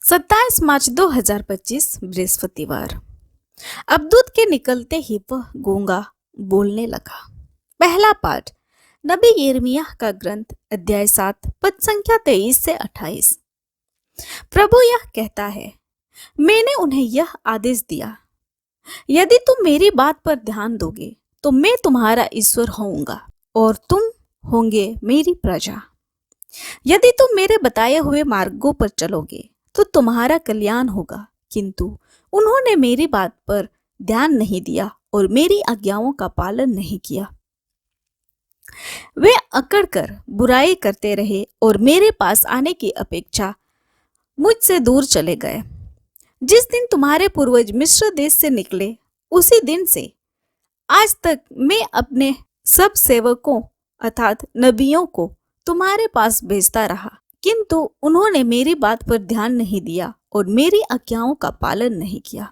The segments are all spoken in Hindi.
27 मार्च 2025 बृहस्पतिवार। अबदूत के निकलते ही वह गूंगा बोलने लगा। पहला पाठ नबी यिर्मयाह का ग्रंथ अध्याय 7 पद संख्या 23 से 28। प्रभु यह कहता है, मैंने उन्हें यह आदेश दिया, यदि तुम मेरी बात पर ध्यान दोगे तो मैं तुम्हारा ईश्वर होऊंगा और तुम होंगे मेरी प्रजा। यदि तुम मेरे बताए हुए मार्गों पर चलोगे तो तुम्हारा कल्याण होगा, किंतु उन्होंने मेरी बात पर ध्यान नहीं दिया और मेरी आज्ञाओं का पालन नहीं किया। वे अकड़कर बुराई करते रहे और मेरे पास आने की अपेक्षा मुझसे दूर चले गए। जिस दिन तुम्हारे पूर्वज मिस्र देश से निकले, उसी दिन से आज तक मैं अपने सब सेवकों अर्थात नबियों को तुम्हारे पास भेजता रहा, किंतु उन्होंने मेरी बात पर ध्यान नहीं दिया और मेरी आज्ञाओं का पालन नहीं किया।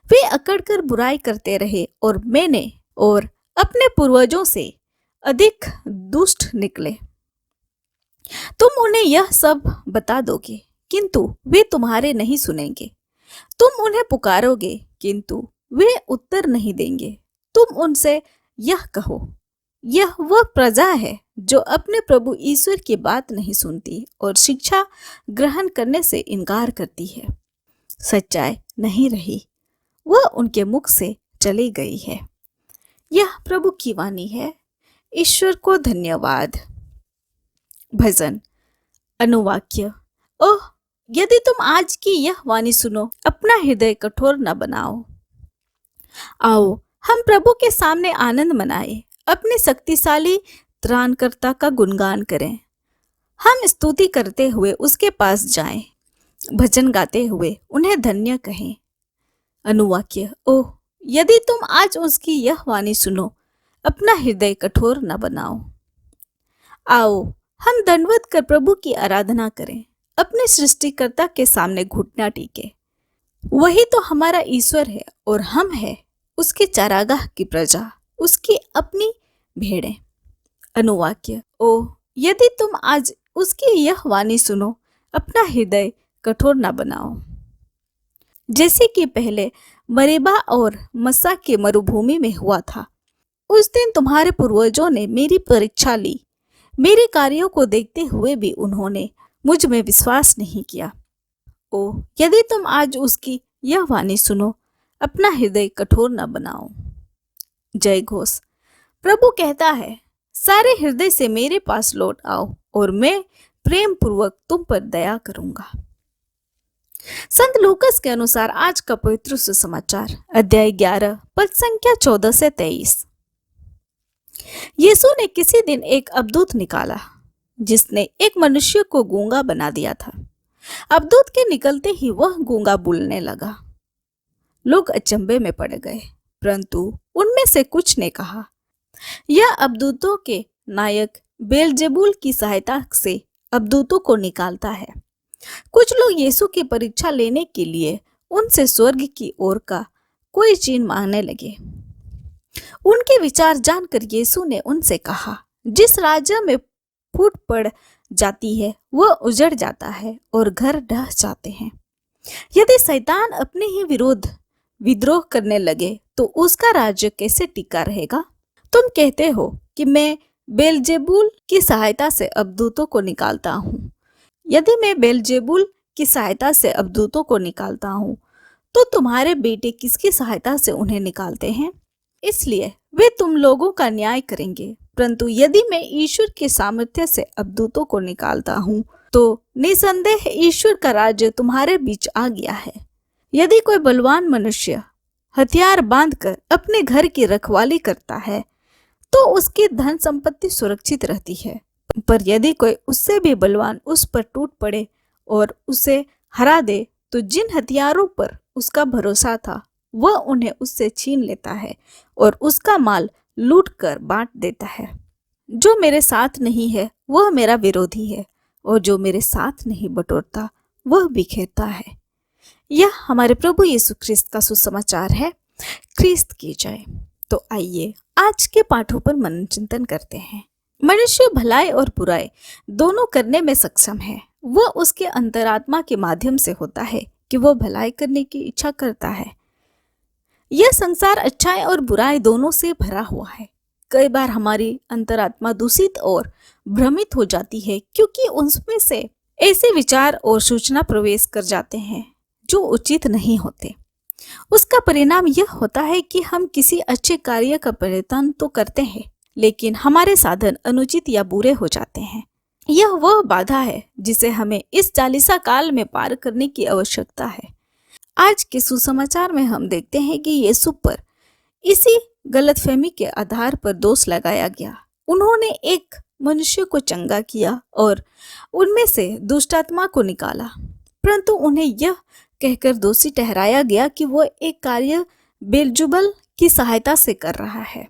वे अकड़कर बुराई करते रहे और मैंने और अपने पूर्वजों से अधिक दुष्ट निकले। तुम उन्हें यह सब बता दोगे, किंतु वे तुम्हारे नहीं सुनेंगे। तुम उन्हें पुकारोगे, किंतु वे उत्तर नहीं देंगे। तुम उनसे यह कहो, यह वह प्रजा है जो अपने प्रभु ईश्वर की बात नहीं सुनती और शिक्षा ग्रहण करने से इनकार करती है। सच्चाई नहीं रही, वह उनके मुख से चली गई है। यह प्रभु की वाणी है। ईश्वर को धन्यवाद। भजन अनुवाक्य। ओह, यदि तुम आज की यह वाणी सुनो, अपना हृदय कठोर न बनाओ। आओ हम प्रभु के सामने आनंद मनाएं, अपने शक्तिशाली त्राणकर्ता का गुणगान करें। हम स्तुति करते हुए उसके पास जाएं, भजन गाते हुए उन्हें धन्य कहें। अनुवाक्य। ओह, यदि तुम आज उसकी यह वाणी सुनो, अपना हृदय कठोर न बनाओ। आओ हम दंडवत कर प्रभु की आराधना करें, अपने सृष्टिकर्ता के सामने घुटना टेके। वही तो हमारा ईश्वर है और हम है उसके चारागाह की प्रजा, उसकी अपनी भेड़ें। अनुवाक्य। ओह, यदि तुम आज उसकी यह वाणी सुनो, अपना हृदय कठोर न बनाओ। जैसे कि पहले मरीबा और मस्सा के मरुभूमि में हुआ था, उस दिन तुम्हारे पूर्वजों ने मेरी परीक्षा ली। मेरे कार्यों को देखते हुए भी उन्होंने मुझ में विश्वास नहीं किया। ओह, यदि तुम आज उसकी यह वाणी सुनो, अपना हृदय कठोर न बनाओ। जय घोष। प्रभु कहता है, सारे हृदय से मेरे पास लौट आओ और मैं प्रेम पूर्वक तुम पर दया करूंगा। संत लूकास के अनुसार आज का पवित्र सुसमाचार अध्याय 11 पद संख्या 14 से 23। यीशु ने किसी दिन एक अबदूत निकाला जिसने एक मनुष्य को गूंगा बना दिया था। अबदूत के निकलते ही वह गूंगा बोलने लगा। लोग अचंभे में पड़ गए, परंतु उनमें से कुछ ने कहा, यह अबदूतों के नायक बेलजेबुल की सहायता से अबदूतों को निकालता है। कुछ लोग यीशु की परीक्षा लेने के लिए उनसे स्वर्ग की ओर का कोई चिन्ह मांगने लगे। उनके विचार जानकर यीशु ने उनसे कहा, जिस राज्य में फूट पड़ जाती है वह उजड़ जाता है और घर ढह जाते हैं। यदि शैतान अपने ही विरोध विद्रोह करने लगे तो उसका राज्य कैसे टिका रहेगा? तुम कहते हो कि मैं बेलजेबुल की सहायता से अबदूतों को निकालता हूँ। यदि मैं बेलजेबुल की सहायता से अबदूतों को निकालता हूँ, तो तुम्हारे बेटे किसकी सहायता से उन्हें निकालते हैं? इसलिए वे तुम लोगों का न्याय करेंगे। परंतु यदि मैं ईश्वर के सामर्थ्य से अबदूतों को निकालता हूँ, तो निसंदेह ईश्वर का राज्य तुम्हारे बीच आ गया है। यदि कोई बलवान मनुष्य हथियार बांधकर अपने घर की रखवाली करता है, तो उसकी धन संपत्ति सुरक्षित रहती है। पर यदि कोई उससे भी बलवान उस पर टूट पड़े और उसे हरा दे, तो जिन हथियारों पर उसका भरोसा था वह उन्हें उससे छीन लेता है और उसका माल लूट कर बांट देता है। जो मेरे साथ नहीं है वह मेरा विरोधी है, और जो मेरे साथ नहीं बटोरता वह बिखेरता है। यह हमारे प्रभु यीशु ख्रिस्त का सुसमाचार है। ख्रिस्त की जय। तो आइए आज के पाठों पर मनन चिंतन करते हैं। मनुष्य भलाई और बुराई दोनों करने में सक्षम है। वह उसके अंतरात्मा के माध्यम से होता है कि वह भलाई करने की इच्छा करता है। यह संसार अच्छाई और बुराई दोनों से भरा हुआ है। कई बार हमारी अंतरात्मा दूषित और भ्रमित हो जाती है क्योंकि उसमें से ऐसे विचार और सूचना प्रवेश कर जाते हैं जो उचित नहीं होते। उसका परिणाम यह होता है कि हम किसी अच्छे कार्य का प्रयत्न तो करते हैं, लेकिन हमारे साधन अनुचित या बुरे हो जाते हैं। यह वह बाधा है जिसे हमें इस चालीसा काल में पार करने की आवश्यकता है। आज के सुसमाचार में हम देखते हैं कि यीशु पर इसी गलतफहमी के आधार पर दोष लगाया गया। उन्होंने एक मनुष्य को चंगा किया और उनमें से दुष्ट आत्मा को निकाला, परंतु उन्हें यह कहकर दोषी ठहराया गया कि वह एक कार्य बेलजुबल की सहायता से कर रहा है।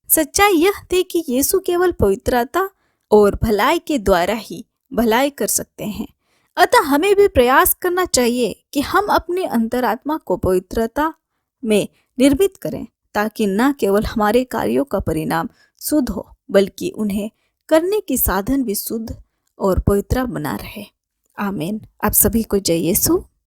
सच्चाई यह थी कि यीशु केवल पवित्रता और भलाई के द्वारा ही भलाई कर सकते हैं। अतः हमें भी प्रयास करना चाहिए कि हम अपनी अंतरात्मा को पवित्रता में निर्मित करें, ताकि न केवल हमारे कार्यों का परिणाम शुद्ध हो, बल्कि उन्हें करने की साधन भी शुद्ध और पवित्र बना रहे। आमीन। आप सभी को जय यीशु।